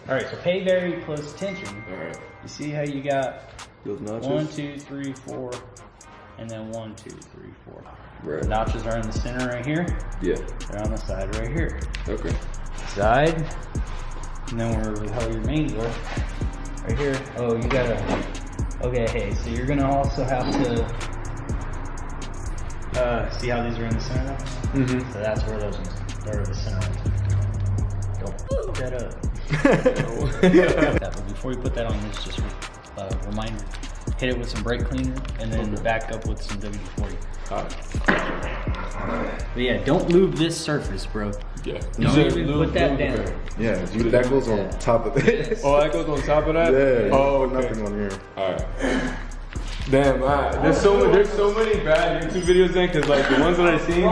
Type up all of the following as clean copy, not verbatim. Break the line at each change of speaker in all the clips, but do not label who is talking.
All right, so pay very close attention.
All right.
You see how you got
Those notches?
1, 2, 3, 4, and then 1, 2, 3, 4.
Right.
The notches are in the center right here.
Yeah.
They're on the side right here.
Okay.
Side, and then where the hell your mains are. Right here. Oh, you gotta. Okay, hey, so you're gonna also have to. See how these are in the center now?
Mm-hmm.
So that's where those ones are, the center ones. Don't fuck that up. But before you put that on, there's just a reminder. Hit it with some brake cleaner and then back up with some WD-40. But yeah, don't lube this surface, bro.
Yeah.
Don't even put that down.
Yeah, that goes on top of this.
Oh, that goes on top of that?
Yeah.
Oh, okay.
Nothing on here.
Alright. Damn, there's so many bad YouTube videos then, cause like the ones that I've seen.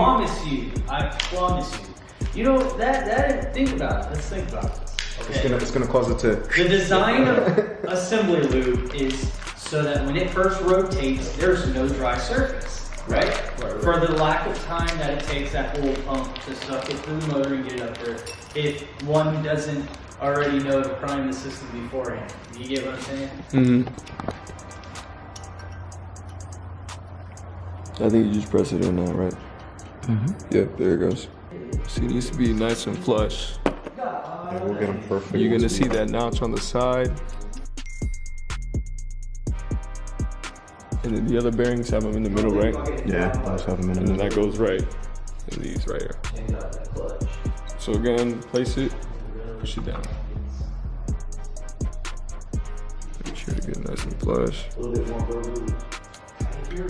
I promise you. You know that think about it. Let's think about this. Okay.
It's gonna cause it to.
The design of assembly lube is so that when it first rotates, there's no dry surface, right? For the lack of time that it takes that whole pump to suck it through the motor and get it up there, if one doesn't already know to prime the system beforehand. You get what I'm saying?
Mm-hmm. I think you just press it in now, right? Mm-hmm. Yep, there it goes. See, it needs to be nice and flush.
Yeah, we'll get them perfect.
You're gonna see that notch on the side. And then the other bearings have them in the middle, right?
Yeah, those have them in the
And then
middle.
that goes right in these right here. So again, place it, push it down. Make sure to get nice and flush.
Make sure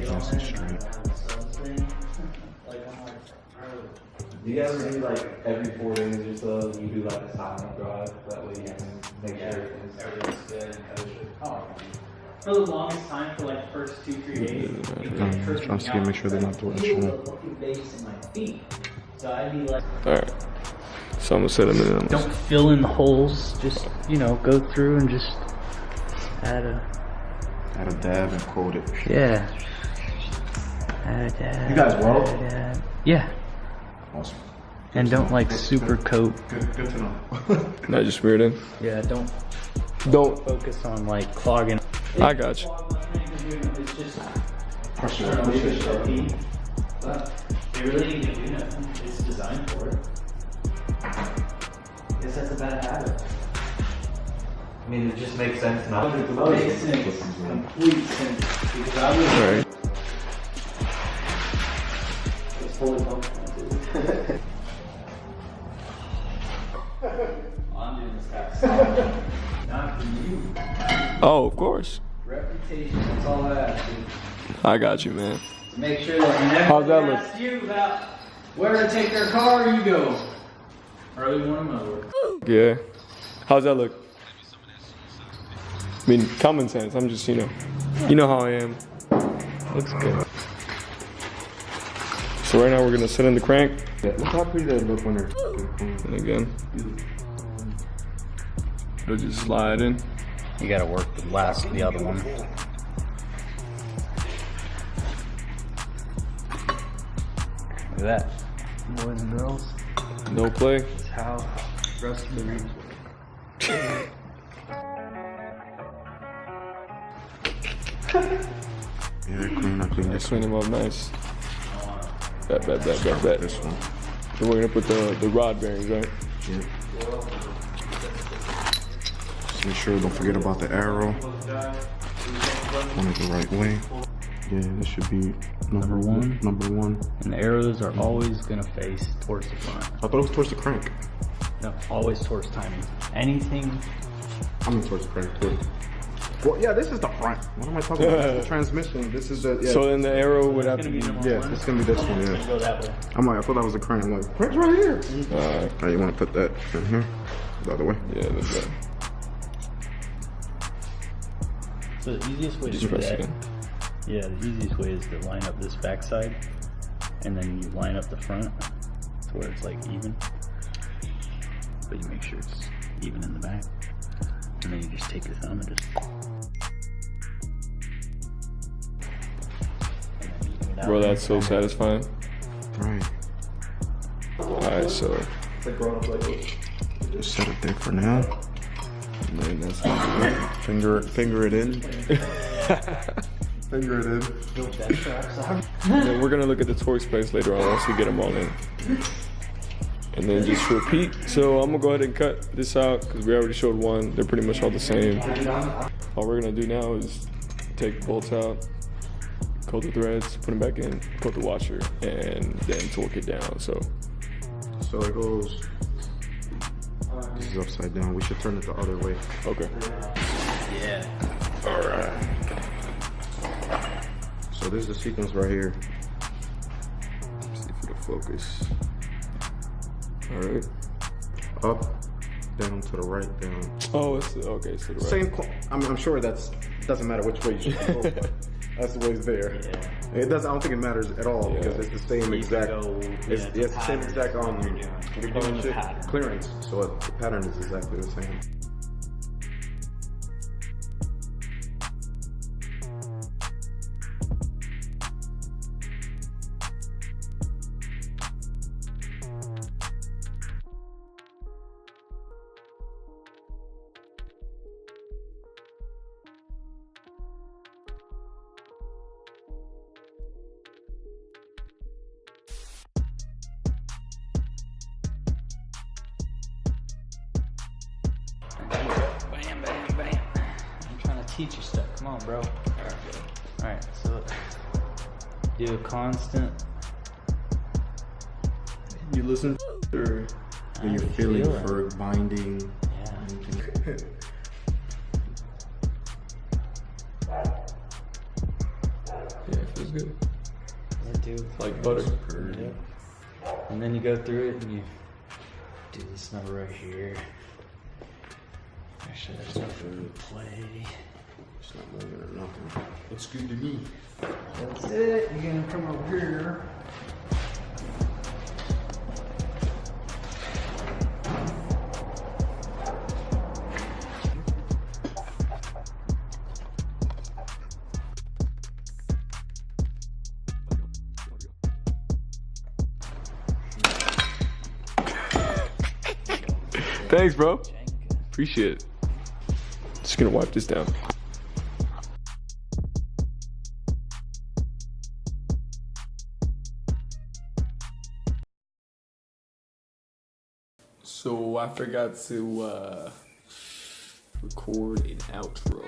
it's nice and straight.
Do you guys do like every 4 days or so, you do like a silent drive? That way you can make sure everything's good and kosher.
For the longest time, for like the first 2-3 days,
Trying to make sure they're not doing it wrong.
So I'd be like,
Alright. So I'm gonna set them in.
don't fill in the holes. Just, you know, go through and just add a.
Add a dab and coat it.
Yeah. Add a dab.
You guys weld?
add a dab. Yeah.
Awesome.
And don't like super coat.
Good to know.
Not just smear it in.
Yeah, don't focus on like clogging.
I got you.
It's just but they really ain't gonna do nothing. It's designed for it.
I guess that's a bad habit. I mean, it just makes sense now.
It makes sense. Complete sense. Because I was
Alright.
it's fully functional. I'm doing this guy. Not for you.
Oh, of course.
Reputation, that's all I ask you.
I got you, man.
To make sure that
How's that
whenever
look?
they ask you about where to take their car, you go. Early morning mower.
Yeah. How's that look? I mean, common sense. I'm just, you know how I am. Looks good. So right now we're gonna set in the crank.
Yeah, look how pretty they look when they're clean.
And again, it'll just slide in.
You gotta work the other one. Look at that. Boys and girls,
No play.
that's how rust bearings work.
Yeah, they're clean. I clean this
Clean them up nice. Bet.
This one.
Then we're gonna put the rod bearings, right?
Yeah. Just make sure, don't forget about the arrow. Point it the right way. Yeah, this should be number one. Number one.
And the arrows are always gonna face towards the front.
I thought it was towards the crank.
No, always towards timing. Anything.
I mean towards the crank too. Well, yeah, this is the front. What am I talking about? This is the transmission. This is the. Yeah.
So then the arrow would have to be.
Yes, it's gonna be this one. Yeah.
Go that way.
I'm like, I thought that was the crank. I'm like, crank's right here. Now you want to put that in here, the other way.
Yeah, that's right.
So the easiest way to
Just
do
press
that.
it in.
Yeah, the easiest way is to line up this backside, and then you line up the front to where it's like even. But you make sure it's even in the back, and then you just take your thumb and just.
Bro, that's so satisfying.
Right.
Alright, so.
It's like growing up like
Just set it there for now. And then that's how you finger it in. Finger it in.
And then we're gonna look at the torque specs later on once we get them all in. And then just repeat. So I'm gonna go ahead and cut this out because we already showed one. They're pretty much all the same. All we're gonna do now is take the bolts out, coat the threads, put them back in, coat the washer, and then torque it down. So
it goes. This is upside down. We should turn it the other way.
okay.
Yeah.
All right.
So this is the sequence right here. Let's see if it'll focus.
All right.
Up, down, to the right, down.
Oh, it's okay. So the right.
Same. I'm sure that's doesn't matter which way you should go, but that's the way it's there.
Yeah.
It doesn't. I don't think it matters at all because it's the same exact. It's the same exact what do you call it? Clearance. So the pattern is exactly the same.
Bam, bam, bam. I'm trying to teach you stuff. Come on, bro. Alright, so do a constant.
You listen, or when you're feeling for binding.
Yeah.
Yeah, it feels good.
Yeah, dude.
Like butter.
Yep. And then you go through it and you do this number right here. Make sure there's nothing to play.
It's not moving or nothing.
Looks good to me.
That's it. You're gonna come over here.
Thanks, bro. Appreciate it. Just gonna wipe this down. So I forgot to record an outro.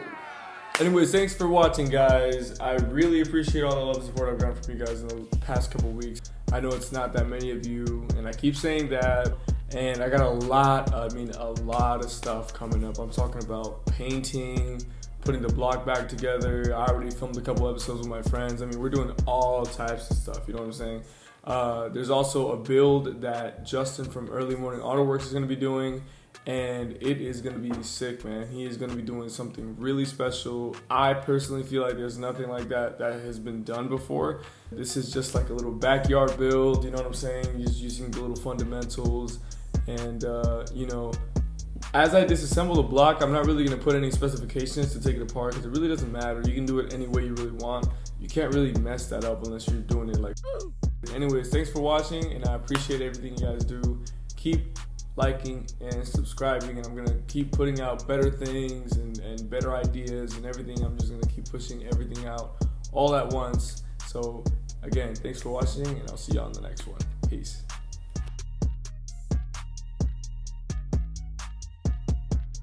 Anyways, thanks for watching, guys. I really appreciate all the love and support I've gotten from you guys in the past couple weeks. I know it's not that many of you, and I keep saying that. And I got a lot of stuff coming up. I'm talking about painting, putting the blog back together. I already filmed a couple episodes with my friends. I mean, we're doing all types of stuff, you know what I'm saying? There's also a build that Justin from Early Morning Autoworks is gonna be doing, and it is gonna be sick, man. He is gonna be doing something really special. I personally feel like there's nothing like that has been done before. This is just like a little backyard build, you know what I'm saying? Just using the little fundamentals. And you know, as I disassemble the block, I'm not really gonna put any specifications to take it apart because it really doesn't matter. You can do it any way you really want. You can't really mess that up unless you're doing it like. Anyways, thanks for watching, and I appreciate everything you guys do. Keep liking and subscribing, and I'm gonna keep putting out better things and better ideas and everything. I'm just gonna keep pushing everything out all at once. So again, thanks for watching, and I'll see you on the next one. Peace.